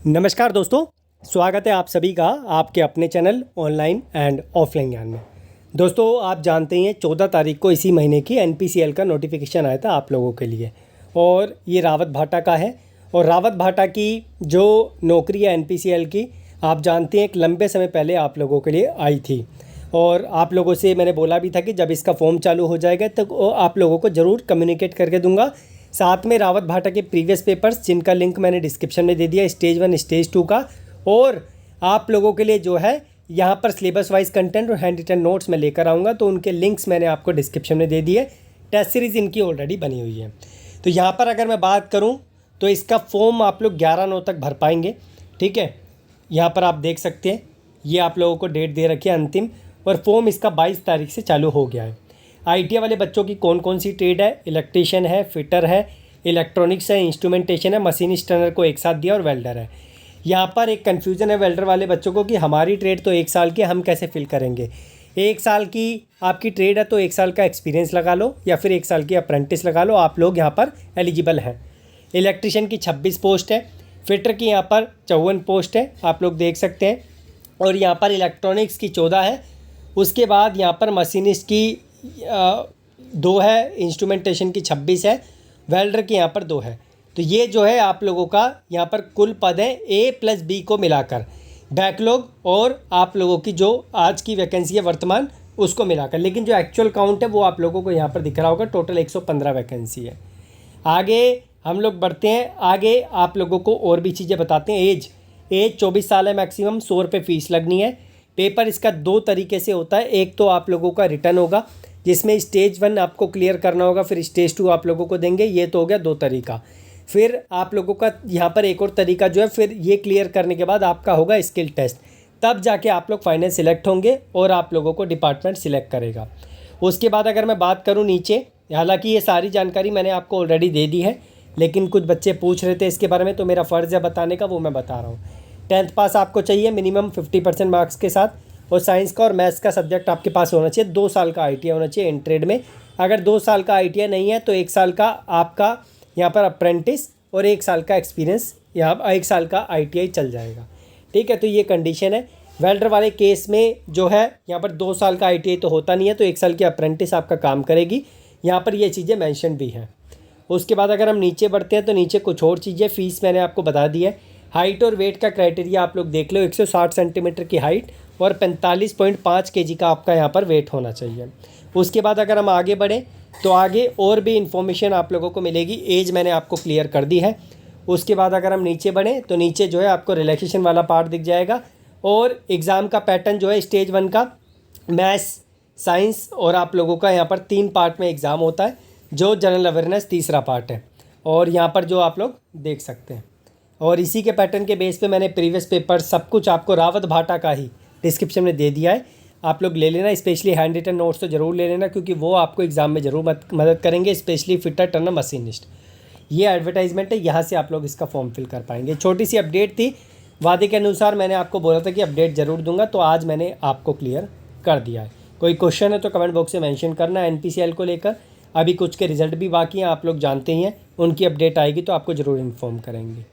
नमस्कार दोस्तों, स्वागत है आप सभी का आपके अपने चैनल ऑनलाइन एंड ऑफलाइन ज्ञान में। दोस्तों, आप जानते हैं 14 तारीख को इसी महीने की एनपीसीएल का नोटिफिकेशन आया था आप लोगों के लिए, और ये रावत भाटा का है। और रावत भाटा की जो नौकरी है एनपीसीएल की, आप जानते हैं एक लंबे समय पहले आप लोगों के लिए आई थी, और आप लोगों से मैंने बोला भी था कि जब इसका फॉर्म चालू हो जाएगा तो आप लोगों को ज़रूर कम्युनिकेट करके दूंगा। साथ में रावत भाटा के प्रीवियस पेपर्स जिनका लिंक मैंने डिस्क्रिप्शन में दे दिया, स्टेज 1 स्टेज 2 का। और आप लोगों के लिए जो है यहाँ पर सिलेबस वाइज कंटेंट और हैंड रिटन नोट्स मैं लेकर आऊँगा, तो उनके लिंक्स मैंने आपको डिस्क्रिप्शन में दे दिए। टेस्ट सीरीज़ इनकी ऑलरेडी बनी हुई है। तो यहाँ पर अगर मैं बात करूँ तो इसका फॉर्म आप लोग 11/9 तक भर पाएंगे। ठीक है, यहाँ पर आप देख सकते हैं, ये आप लोगों को डेट दे रखी है अंतिम, और फॉर्म इसका 22 तारीख से चालू हो गया है। आईटीआई वाले बच्चों की कौन कौन सी ट्रेड है, इलेक्ट्रीशियन है, फिटर है, इलेक्ट्रॉनिक्स है, इंस्ट्रूमेंटेशन है, मशीनिस्ट टर्नर को एक साथ दिया, और वेल्डर है। यहाँ पर एक कन्फ्यूज़न है वेल्डर वाले बच्चों को कि हमारी ट्रेड तो 1 साल की, हम कैसे फिल करेंगे। 1 साल की आपकी ट्रेड है तो 1 साल का एक्सपीरियंस लगा लो, या फिर 1 साल की अप्रेंटिस लगा लो, आप लोग यहाँ पर एलिजिबल हैं। इलेक्ट्रीशियन की 26 पोस्ट है, फिटर की यहाँ पर 54 पोस्ट है, आप लोग देख सकते हैं। और यहाँ पर इलेक्ट्रॉनिक्स की 14 है। उसके बाद यहाँ पर मशीनिस्ट की 2 है, इंस्ट्रूमेंटेशन की 26 है, वेल्डर की यहाँ पर 2 है। तो ये जो है आप लोगों का यहाँ पर कुल पद है A+B को मिलाकर, बैकलॉग और आप लोगों की जो आज की वैकेंसी है वर्तमान उसको मिलाकर। लेकिन जो एक्चुअल काउंट है वो आप लोगों को यहाँ पर दिख रहा होगा, टोटल 115 वैकेंसी है। आगे हम लोग बढ़ते हैं, आगे आप लोगों को और भी चीज़ें बताते हैं। एज 24 साल है मैक्सिमम, 100 रुपये फ़ीस लगनी है। पेपर इसका 2 तरीके से होता है। एक तो आप लोगों का रिटर्न होगा जिसमें स्टेज 1 आपको क्लियर करना होगा, फिर स्टेज 2 आप लोगों को देंगे। ये तो हो गया 2 तरीका। फिर आप लोगों का यहाँ पर एक और तरीका जो है, फिर ये क्लियर करने के बाद आपका होगा स्किल टेस्ट, तब जाके आप लोग फाइनल सिलेक्ट होंगे और आप लोगों को डिपार्टमेंट सिलेक्ट करेगा। उसके बाद अगर मैं बात करूँ नीचे, हालांकि ये सारी जानकारी मैंने आपको ऑलरेडी दे दी है, लेकिन कुछ बच्चे पूछ रहे थे इसके बारे में, तो मेरा फ़र्ज़ है बताने का, वो मैं बता रहा हूँ। 10th पास आपको चाहिए मिनिमम 50% मार्क्स के साथ, और साइंस का और मैथ्स का सब्जेक्ट आपके पास होना चाहिए। 2 साल का आईटीआई होना चाहिए इन ट्रेड में। अगर 2 साल का आईटीआई नहीं है तो 1 साल का आपका यहाँ पर अप्रेंटिस और 1 साल का एक्सपीरियंस, यहाँ 1 साल का आईटीआई चल जाएगा। ठीक है, तो ये कंडीशन है। वेल्डर वाले केस में जो है यहाँ पर 2 साल का आईटीआई तो होता नहीं है, तो 1 साल की अप्रेंटिस आपका काम करेगी। यहाँ पर ये चीज़ें मेंशन भी हैं। उसके बाद अगर हम नीचे बढ़ते हैं तो नीचे कुछ और चीज़ें, फ़ीस मैंने आपको बता दी है। हाइट और वेट का क्राइटेरिया आप लोग देख लो, 160 सेंटीमीटर की हाइट और 45.5 केजी का आपका यहाँ पर वेट होना चाहिए। उसके बाद अगर हम आगे बढ़ें तो आगे और भी इन्फॉर्मेशन आप लोगों को मिलेगी। एज मैंने आपको क्लियर कर दी है। उसके बाद अगर हम नीचे बढ़ें तो नीचे जो है आपको रिलैक्सेशन वाला पार्ट दिख जाएगा, और एग्ज़ाम का पैटर्न जो है स्टेज 1 का मैथ्स, साइंस और आप लोगों का यहाँ पर 3 पार्ट में एग्ज़ाम होता है, जो जनरल अवेयरनेस तीसरा पार्ट है। और यहाँ पर जो आप लोग देख सकते हैं, और इसी के पैटर्न के बेस पे मैंने प्रीवियस पेपर सब कुछ आपको रावत भाटा का ही डिस्क्रिप्शन में दे दिया है। आप लोग ले लेना, स्पेशली हैंड रिटन नोट्स तो ज़रूर ले लेना, क्योंकि वो आपको एग्ज़ाम में ज़रूर मदद करेंगे, स्पेशली फिटर, टर्नर, मशीनिस्ट। ये एडवर्टाइजमेंट है, यहाँ से आप लोग इसका फॉर्म फिल कर पाएंगे। छोटी सी अपडेट थी, वादे के अनुसार मैंने आपको बोला था कि अपडेट ज़रूर दूंगा, तो आज मैंने आपको क्लियर कर दिया है। कोई क्वेश्चन है तो कमेंट बॉक्स में मेंशन करना। एनपीसीएल को लेकर अभी कुछ के रिजल्ट भी बाकी हैं, आप लोग जानते ही हैं, उनकी अपडेट आएगी तो आपको ज़रूर इन्फॉर्म करेंगे।